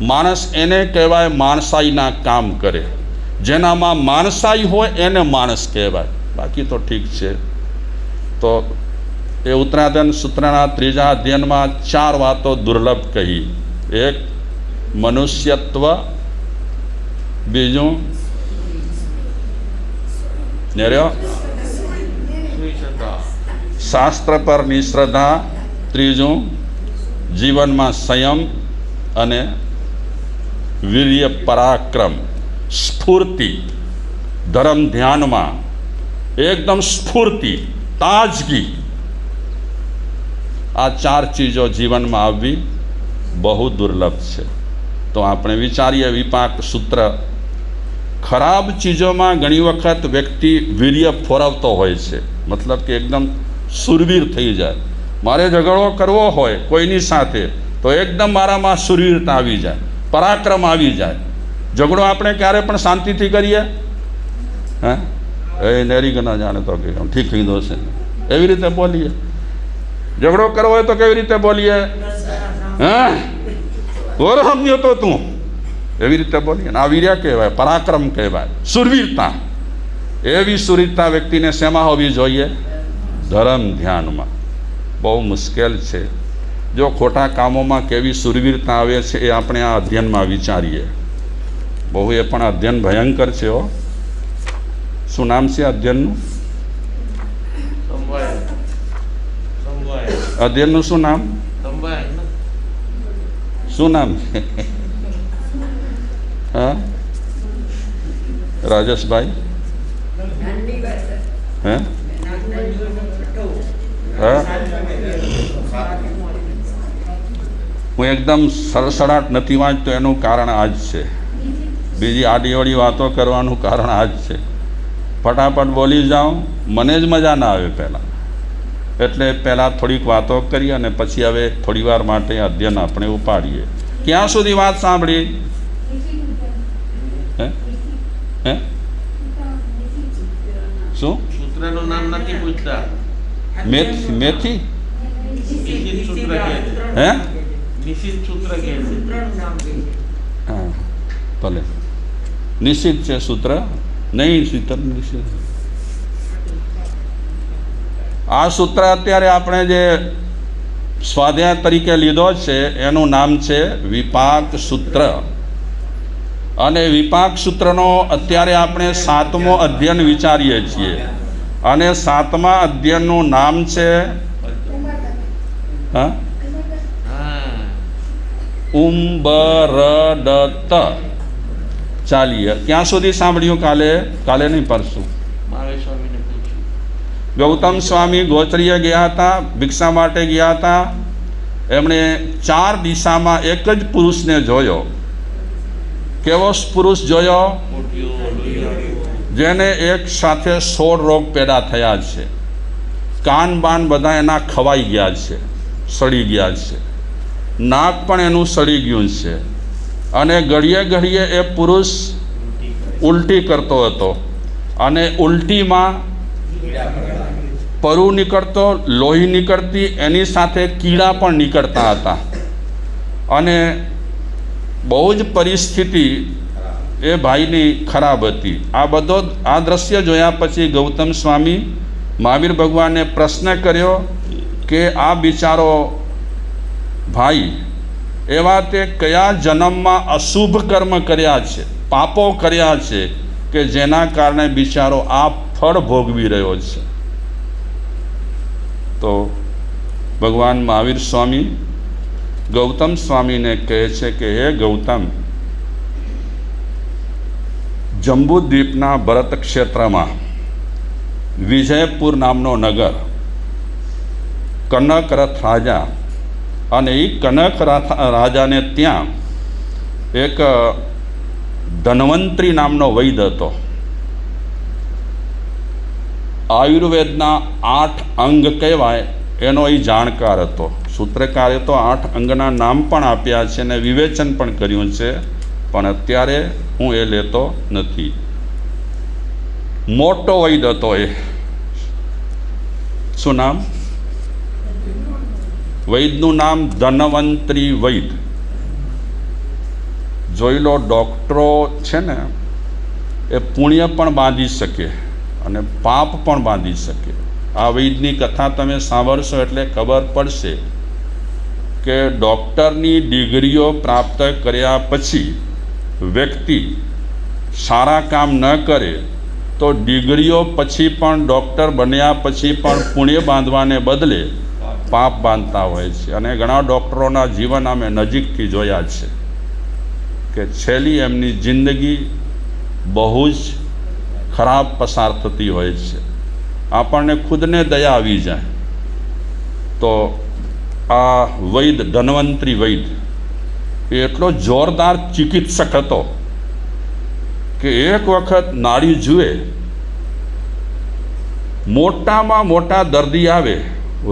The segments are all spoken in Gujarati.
માણસ એને કહેવાય માણસાઈના કામ કરે. જેનામાં માણસાઈ હોય એને માણસ કહેવાય. બાકી તો ઠીક છે. તો એ ઉત્તરાધ્યન સૂત્રના 3જા અધ્યયનમાં 4 વાતો દુર્લભ કહી. એક મનુષ્યત્વ, બીજું શાસ્ત્ર પર નિશ્રદ્ધા, ત્રીજું જીવનમાં સંયમ અને વીર્ય પરાક્રમ, સ્ફૂર્તિ. ધર્મ ધ્યાનમાં એકદમ સ્ફૂર્તિ, તાજગી. આ 4 ચીજો જીવનમાં આવવી બહુ દુર્લભ છે. તો આપણે વિચારીએ વિપાક સૂત્ર. ખરાબ ચીજોમાં ઘણી વખત વ્યક્તિ વીર્ય ફોરવતો હોય છે, મતલબ કે એકદમ સુરવીર થઈ જાય. મારે ઝઘડો કરવો હોય કોઈની સાથે તો એકદમ મારામાં સુરવીરતા આવી જાય, પરાક્રમ આવી જાય. ઝઘડો આપણે ક્યારે પણ શાંતિથી કરીએ? હે એ નેરી ના જાણે તો કે ઠીક કીધો છે એવી રીતે બોલીએ. ઝઘડો કરવો હોય તો કેવી રીતે બોલીએ? હા ઓર સમજ્યો તો તું, એવી રીતે બોલીએ. આ વીર્ય કહેવાય, પરાક્રમ કહેવાય, સુરવીરતા. એવી સુરવીરતા વ્યક્તિને શેમાં હોવી જોઈએ? ધર્મ ધ્યાનમાં. બહુ મુશ્કેલ છે. જો ખોટા કામોમાં કેવી સુરવીરતા આવે છે એ આપણે આ અધ્યયનમાં વિચારીએ. બહુ એ પણ અધ્યયન ભયંકર છે. હો, શું નામ છે અધ્યયનનું? અધ્યયનનું શું નામ? શું નામ છે? હા રાજેશભાઈ? હે હા હું એકદમ સરસડાટ નથી વાંચતો. એનું કારણ આ જ છે. બીજી આડીઅવળી વાતો કરવાનું કારણ આ જ છે. ફટાફટ બોલી જાઉં, મને જ મજા ના આવે પહેલાં. એટલે પહેલાં થોડીક વાતો કરી અને પછી હવે થોડી વાર માટે અધ્યયન આપણે ઉપાડીએ. ક્યાં સુધી વાત સાંભળી? હે હે શું? સૂત્રનું નામ નથી પૂછતા. મેથી મેથી નિશ્ચિત સૂત્ર કહે છે. હે નિશ્ચિત સૂત્ર કહે છે. હા ભલે નિશ્ચિત છે સૂત્ર નહીં. સૂત્ર નિશ્ચિત. આ સૂત્ર અત્યારે આપણે જે સ્વાધ્યાય તરીકે લીધો છે એનું નામ છે વિપાક સૂત્ર. અને વિપાક સૂત્રનો અત્યારે આપણે 7મો અધ્યયન વિચારીએ છીએ. અને 7મા અધ્યયનનું નામ છે ઉમ્બરદત્ત. ચાલીએ. ક્યાં સુધી સાંભળ્યું? કાલે નહીં, પરસું. ગૌતમ સ્વામી ગોત્રીય ગયા હતા, ભિક્ષા માટે ગયા હતા. એમણે 4 દિશામાં એક જ પુરુષને જોયો. કેવો પુરુષ જોયો? જેને એક સાથે 16 રોગ પેદા થયા છે. કાન બાન બધા એના ખવાઈ ગયા છે, સડી ગયા છે. નાક પણ એનું સડી ગયું છે. અને ઘડીએ ઘડીએ એ પુરુષ ઉલટી કરતો હતો. અને ઉલટીમાં પરુ નીકળતો, લોહી નીકળતી, એની સાથે કીડા પણ નીકળતા હતા. અને બહુ જ પરિસ્થિતિ એ ભાઈની ખરાબ હતી. આ દ્રશ્ય જોયા પછી ગૌતમ સ્વામી મહાવીર ભગવાનને પ્રશ્ન કર્યો કે આ બિચારો ભાઈ એવા તે કયા જન્મમાં અશુભ કર્મ કર્યા છે, પાપો કર્યા છે કે જેના કારણે બિચારો આ ફળ ભોગવી રહ્યો છે? તો ભગવાન મહાવીર સ્વામી ગૌતમ સ્વામીને કહે છે કે હે ગૌતમ, જંબુદ્વીપના ભરત ક્ષેત્રમાં વિજયપુર નામનો નગર, કનકરથ રાજા, અને એ કનકરથ રાજાને ત્યાં એક ધન્વંતરી નામનો વૈદ હતો. આયુર્વેદના 8 અંગ કહેવાય એનો એ જાણકાર હતો. સૂત્રકારે તો 8 અંગના નામ પણ આપ્યા છે અને વિવેચન પણ કર્યું છે, પણ અત્યારે હું એ લેતો નથી. મોટો વૈદ હતો એ. શું નામ? વૈદનું નામ ધન્વંતરી વૈદ. જોઈ લો, ડૉક્ટરો છે ને એ પુણ્ય પણ બાંધી શકે અને પાપ પણ બાંધી શકે. આ વૈદની કથા તમે સાંભળશો એટલે ખબર પડશે કે ડૉક્ટરની ડિગ્રીઓ પ્રાપ્ત કર્યા પછી વ્યક્તિ સારા કામ ન કરે તો ડિગ્રીઓ પછી પણ ડૉક્ટર બન્યા પછી પણ પુણ્ય બાંધવાને બદલે પાપ બાંધતા હોય છે. અને ઘણા ડૉક્ટરોના જીવન અમે નજીકથી જોયા છે કે છેલ્લી એમની જિંદગી બહુ જ ખરાબ પસાર થતી હોય છે. આપણને ખુદને દયા આવી જાય. તો આ વૈદ, ધન્વંતરી વૈદ, એ એટલો જોરદાર ચિકિત્સક હતો કે એક વખત નાડી જુએ, મોટામાં મોટા દર્દી આવે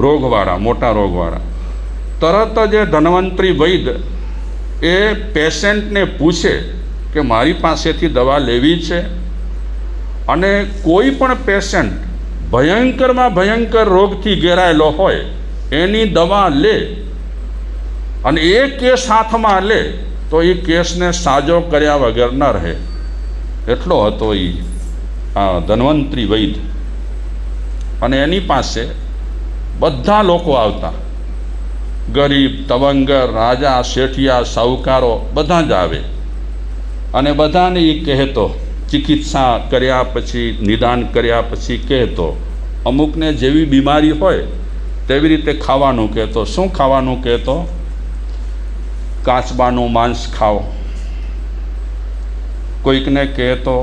રોગવાળા, મોટા રોગવાળા, તરત જ એ ધન્વંતરી વૈદ એ પેશન્ટને પૂછે કે મારી પાસેથી દવા લેવી છે. અને કોઈ પણ પેશન્ટ ભયંકરમાં ભયંકર રોગથી ઘેરાયેલો હોય એની દવા લે અને એ કેસ હાથમાં લે તો એ કેસને સાજો કર્યા વગર ન રહે. એટલો હતો એ આ ધન્વંતરી વૈદ. અને એની પાસે બધા લોકો આવતા, ગરીબ, તવંગર, રાજા, શેઠિયા, સાહુકારો બધા જ આવે. અને બધાને એ કહેતો, ચિકિત્સા કર્યા પછી, નિદાન કર્યા પછી કહેતો, અમુકને જેવી બીમારી હોય તેવી રીતે ખાવાનું કહેતો. શું ખાવાનું કહેતો? કાચબાનું માંસ ખાઓ. કોઈકને કહેતો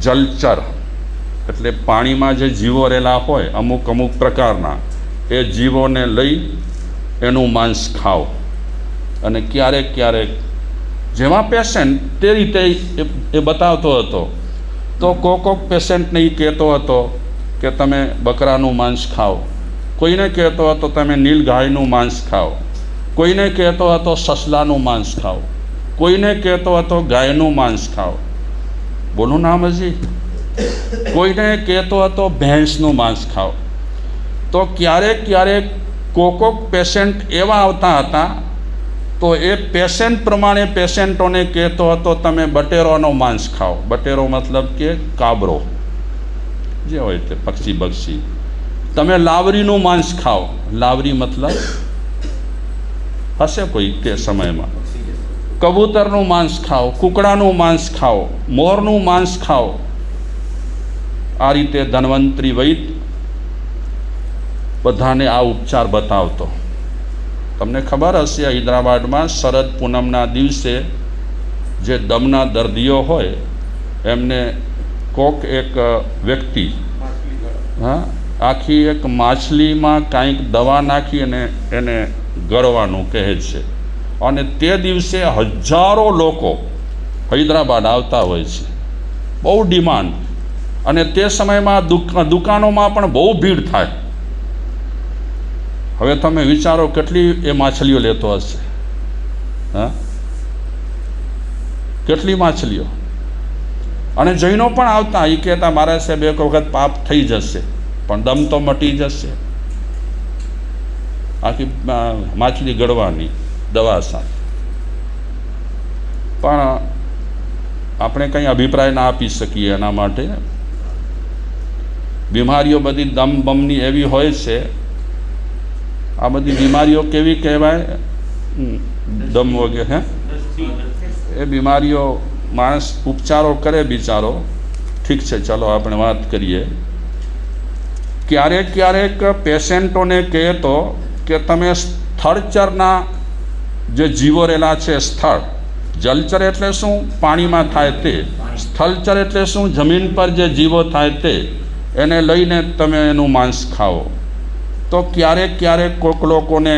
જલચર, એટલે પાણીમાં જે જીવો રહેલા હોય અમુક અમુક પ્રકારના, એ જીવોને લઈ એનું માંસ ખાઓ. અને ક્યારેક ક્યારેક જેમાં પેશન્ટ તે રીતે એ બતાવતો હતો. તો કોક પેશન્ટને એ કહેતો હતો કે તમે બકરાનું માંસ ખાઓ, કોઈને કહેતો હતો તમે નીલગાયનું માંસ ખાઓ, કોઈને કહેતો હતો સસલાનું માંસ ખાઓ, કોઈને કહેતો હતો ગાયનું માંસ ખાઓ. બોલું નામ હજી? કોઈને કહેતો હતો ભેંસનું માંસ ખાઓ. તો ક્યારેક ક્યારેક કોક પેશન્ટ એવા આવતા હતા તો એ પેશન્ટ પ્રમાણે પેશન્ટોને કહેતો હતો તમે બટેરોનો માંસ ખાઓ. બટેરો મતલબ કે કાબરો જે હોય તે પક્ષી બક્ષી. તમે લાવરીનું માંસ ખાઓ. લાવરી મતલબ હશે કોઈ તે સમયમાં. કબૂતરનું માંસ ખાઓ, કૂકડાનું માંસ ખાઓ, મોરનું માંસ ખાઓ. આ રીતે ધન્વંતરી વૈદ બધાને આ ઉપચાર બતાવતો. તમને ખબર હશે, હૈદરાબાદમાં શરદ પૂનમના દિવસે જે દમના દર્દીઓ હોય એમને કોક એક વ્યક્તિ આખી એક માછલીમાં કાંઈક દવા નાખી અને એને ગળવાનું કહે છે. અને તે દિવસે હજારો લોકો હૈદરાબાદ આવતા હોય છે, બહુ ડિમાન્ડ. અને તે સમયમાં દુકાનોમાં પણ બહુ ભીડ થાય. હવે તમે વિચારો કેટલી એ માછલીઓ લેતો હશે. કેટલી માછલીઓ. અને જૈનો પણ આવતા. એ કહેતા મારા સાહેબ એક વખત પાપ થઈ જશે પણ દમ તો મટી જશે. આખી માછલી ગળવાની દવા સાથે. પણ આપણે કંઈ અભિપ્રાય ના આપી શકીએ એના માટે. બીમારીઓ બધી દમ બમની એવી હોય છે. આ બધી બીમારીઓ કેવી કહેવાય? દમ વગેરે. એ બીમારીઓ માણસ ઉપચારો કરે બિચારો. ઠીક છે, ચલો આપણે વાત કરીએ. ક્યારેક ક્યારેક પેશન્ટોને કહેતો કે તમે સ્થળચરના જે જીવો રહેલા છે, સ્થળ, જલચર એટલે શું? પાણીમાં થાય તે. સ્થળચર એટલે શું? જમીન પર જે જીવો થાય તે. એને લઈને તમે એનું માંસ ખાઓ. તો ક્યારેક ક્યારેક કોઈક લોકોને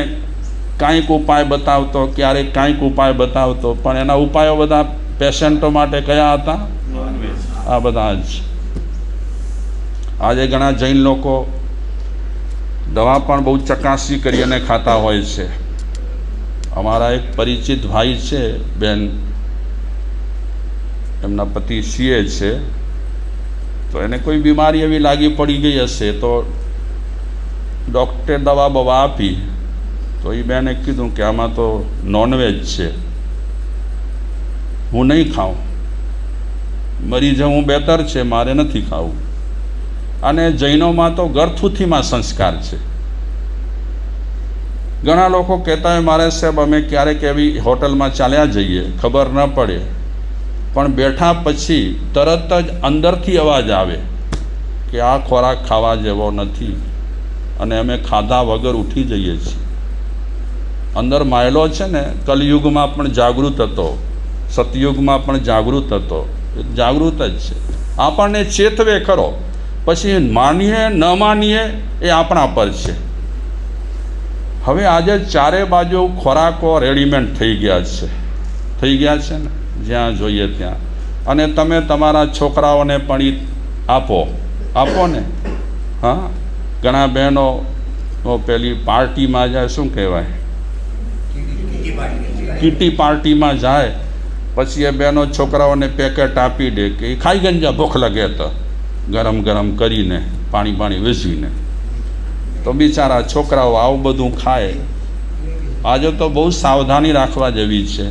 કાંઈક ઉપાય બતાવતો, ક્યારેક કાંઈક ઉપાય બતાવતો. પણ એના ઉપાયો બધા પેશન્ટો માટે કયા હતા? આ બધા જ. આજે ઘણા જૈન લોકો દવા પણ બહુ ચકાસી કરી અને ખાતા હોય છે. અમારા એક પરિચિત ભાઈ છે, બેન, એમના પતિ સીએ છે. તો એને કોઈ બીમારી એવી લાગી પડી ગઈ હશે તો ડૉક્ટરે દવા બવા આપી. તો એ બેને કીધું કે આમાં તો નોનવેજ છે. હું નહીં ખાઉં, મરી જવું બહેતર છે, મારે નથી ખાવું. અને જૈનોમાં તો ગરથુથીમાં સંસ્કાર છે. ઘણા લોકો કહેતા હોય મારે સાહેબ અમે ક્યારેક એવી હોટલમાં ચાલ્યા જઈએ, ખબર ન પડે, પણ બેઠા પછી તરત જ અંદરથી અવાજ આવે કે આ ખોરાક ખાવા જેવો નથી, અને અમે ખાધા વગર ઉઠી જઈએ છીએ. અંદર માયલો છે ને, કલયુગમાં પણ જાગૃત હતો, સતયુગમાં પણ જાગૃત હતો, જાગૃત જ છે. આપણને ચેતવે ખરો, પછી માનીએ ન માનીએ એ આપણા પર છે. હવે આજે ચારે બાજુ ખોરાકો રેડીમેડ થઈ ગયા છે ને, જ્યાં જોઈએ ત્યાં. અને તમે તમારા છોકરાઓને પણ ઈ આપો ને. હા, ઘણા બહેનો પેલી પાર્ટીમાં જાય, શું કહેવાય, કીટી પાર્ટીમાં જાય, પછી એ બહેનો છોકરાઓને પેકેટ આપી દે કે એ ખાઈ ગંજા, ભૂખ લાગે તો ગરમ ગરમ કરીને પાણી વેચીને. તો બિચારા છોકરાઓ આવું બધું ખાય. આજે તો બહુ સાવધાની રાખવા જેવી છે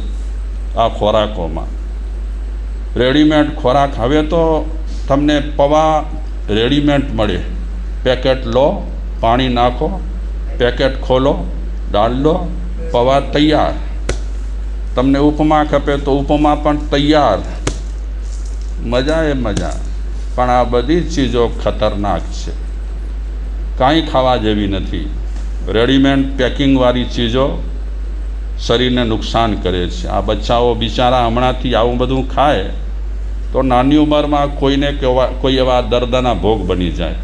આ ખોરાકોમાં. રેડીમેડ ખોરાક, હવે તો તમને પૌવા રેડીમેડ મળે. પેકેટ લો, પાણી નાખો, પેકેટ ખોલો, દાળ લો, પૌવા તૈયાર. તમને ઉપમા ખપે તો ઉપમા પણ તૈયાર. મજા એ મજા. પણ આ બધી ચીજો ખતરનાક છે, કાંઈ ખાવા જેવી નથી. રેડીમેડ પેકિંગવાળી ચીજો શરીરને નુકસાન કરે છે. આ બચ્ચાઓ બિચારા હમણાંથી આવું બધું ખાય તો નાની ઉંમરમાં કોઈ એવા દર્દના ભોગ બની જાય.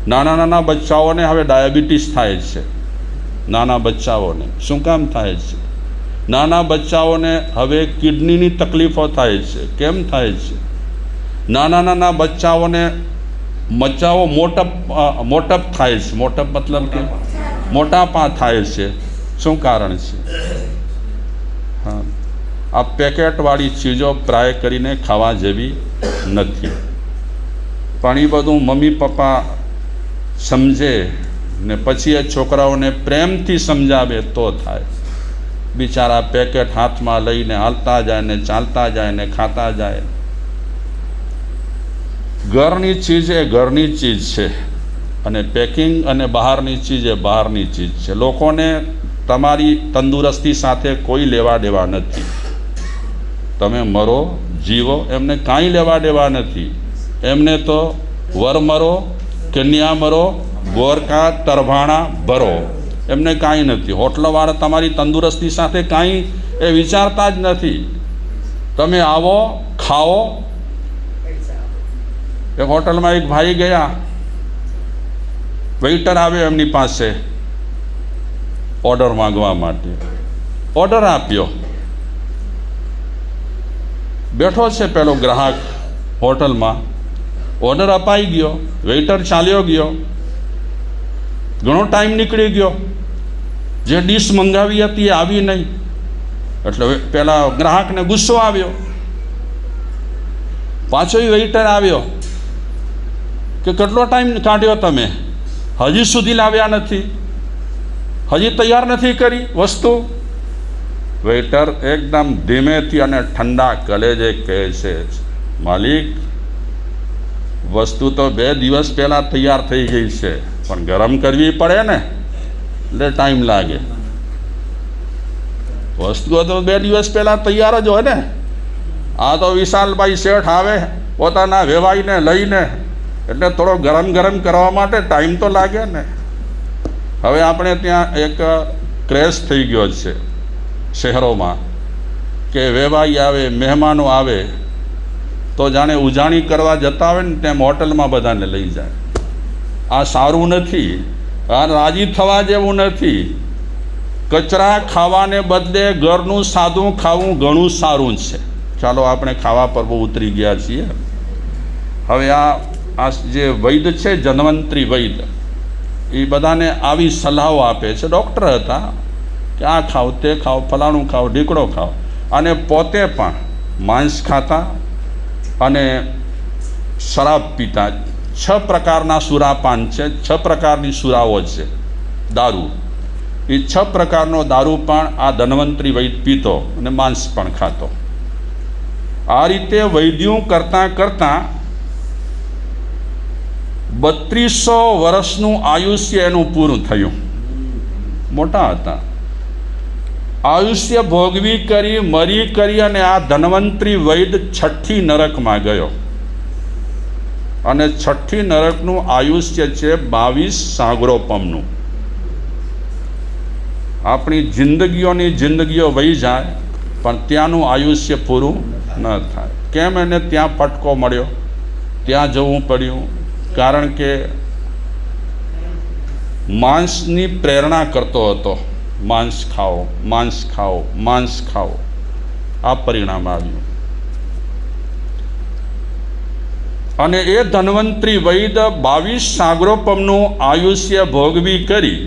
નાના બચ્ચાઓને હવે ડાયાબિટીસ થાય છે. નાના બચ્ચાઓને શું કામ થાય છે? નાના બચ્ચાઓને હવે કિડનીની તકલીફો થાય છે. કેમ થાય છે? નાના બચ્ચાઓને મચ્ચાઓ મોટપ થાય છે. મોટપ મતલબ કે મોટાપા થાય છે. શું કારણ છે? હા, આ પેકેટવાળી ચીજો ફ્રાય કરીને ખાવા જેવી નથી. પણ એ બધું મમ્મી પપ્પા સમજે ને પછી એ છોકરાઓને પ્રેમથી સમજાવે તો થાય. બિચારા પેકેટ હાથમાં લઈને હાલતા જાય ને ચાલતા જાય ને ખાતા જાય. ઘરની ચીજ એ ઘરની ચીજ છે, અને પેકિંગ અને બહારની ચીજ એ બહારની ચીજ છે. લોકોને તમારી તંદુરસ્તી સાથે કોઈ લેવા દેવા નથી. તમે મરો જીવો એમને કાંઈ લેવા દેવા નથી. એમને તો વર મરો, કન્યા મરો, ગોરકા તરભાણા ભરો, એમને કાંઈ નથી. હોટલવાળા તમારી તંદુરસ્તી સાથે કાંઈ એ વિચારતા જ નથી. તમે આવો, ખાઓ. એક હોટલમાં એક ભાઈ ગયા, વેઇટર આવ્યો એમની પાસે ઓર્ડર માંગવા માટે. ઓર્ડર આપ્યો, બેઠો છે પેલો ગ્રાહક હોટલમાં. ઓર્ડર અપાઈ ગયો, વેઇટર ચાલ્યો ગયો, ઘણો ટાઈમ નીકળી ગયો. જે ડીશ મંગાવી હતી એ આવી નહીં. એટલે પેલા ગ્રાહકને ગુસ્સો આવ્યો. પાછો વેઇટર આવ્યો કે કેટલો ટાઈમ કાઢ્યો તમે, હજી સુધી લાવ્યા નથી, હજી તૈયાર નથી કરી વસ્તુ. વેઇટર એકદમ ધીમેથી અને ઠંડા કલેજે કહે છે, માલિક વસ્તુ તો 2 દિવસ પહેલાં તૈયાર થઈ ગઈ છે, પણ ગરમ કરવી પડે ને, એટલે ટાઈમ લાગે. વસ્તુઓ તો 2 દિવસ પહેલાં તૈયાર જ હોય ને. આ તો વિશાલભાઈ શેઠ આવે પોતાના વેવાઈને લઈને, એટલે થોડો ગરમ કરવા માટે ટાઈમ તો લાગે ને. હવે આપણે ત્યાં એક ક્રેઝ થઈ ગયો છે શહેરોમાં કે વેવાઈ આવે, મહેમાનો આવે તો જાણે ઉજાણી કરવા જતા હોય ને તેમ હોટલમાં બધાને લઈ જાય. આ સારું નથી, આ રાજી થવા જેવું નથી. કચરા ખાવાને બદલે ઘરનું સાદું ખાવું ઘણું સારું છે. ચાલો આપણે ખાવા પર બહુ ઉતરી ગયા છીએ. હવે આ જે વૈદ્ય છે, જન્વંતરી વૈદ્ય, એ બધાને આવી સલાહો આપે છે. ડૉક્ટર હતા કે આ ખાઓ, તે ખાઓ, ફલાણું ખાઓ, ઢીકડો ખાઓ. અને પોતે પણ માંસ ખાતા અને શરાબ પીતા. 6 પ્રકારના સુરાપાન છે, 6 પ્રકારની સુરાઓ છે, દારૂ. એ 6 પ્રકારનો દારૂ પણ આ ધન્વંતરી વૈદ્ય પીતો અને માંસ પણ ખાતો. આ રીતે વૈદ્યું કરતાં કરતાં 3200 વર્ષનું આયુષ્ય એનું પૂરું થયું. મોટા હતા. આયુષ્ય ભોગવી કરી મરી કરી અને આ ધન્વંતરી વૈદ છઠ્ઠી નરકમાં ગયો અને છઠ્ઠી નરકનું આયુષ્ય છે 22 સાગરોપમનું. આપણી જિંદગીઓ વહી જાય પણ ત્યાંનું આયુષ્ય પૂરું ન થાય. કેમ? એને ત્યાં ફટકો મળ્યો, ત્યાં જવું પડ્યું. કારણ કે માંસની પ્રેરણા કરતો હતો. માંસ ખાઓ, માંસ ખાઓ, માંસ ખાઓ. આ પરિણામ આવ્યું. અને એ ધન્વંતરી વૈદ 22 સાગરોપમનું આયુષ્ય ભોગવી કરી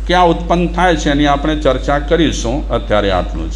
ક્યાં ઉત્પન્ન થાય છે એની આપણે ચર્ચા કરીશું. અત્યારે આટલું જ.